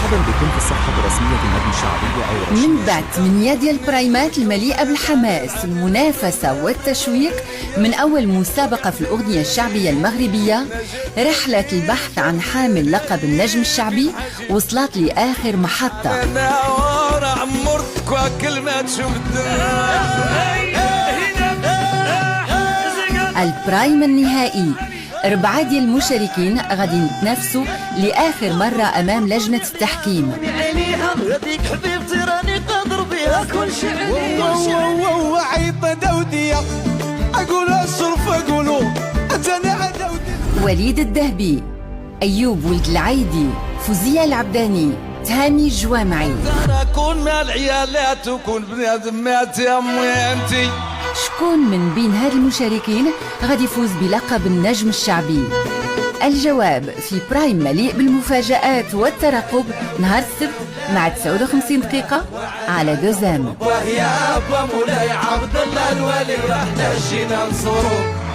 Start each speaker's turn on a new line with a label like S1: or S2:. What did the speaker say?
S1: مرحبا بكم في الصفحة الرسمية للنجم الشعبي أو رشيد.
S2: من بعد 8 ديال البرايمات المليئة بالحماس، المنافسة والتشويق، من أول مسابقة في الأغنية الشعبية المغربية، رحلة البحث عن حامل لقب النجم الشعبي وصلت لآخر محطة. البرايم النهائي، 4 ديال المشاركين غادي يتنافسوا لآخر مرة أمام لجنة التحكيم.
S3: هذيك حبيبتي راني قادر بها كل شيء
S4: عيطة دودية أقولها الصرف أقولوا أتنع دودية.
S2: وليد الذهبي، أيوب ولد العايدي، فوزية العبداني، تهاني الجوامعي.
S4: أنا أكون مع العيالات وكون بنادم مات يا أمي أنتي.
S2: شكون من بين هاد المشاركين غادي يفوز بلقب النجم الشعبي؟ الجواب في برايم مليء بالمفاجآت والترقب نهار السبت مع 59 دقيقة على دوزام.
S4: ويا أبا مولاي عبد الله الولي ورحنا جينا نصوروك.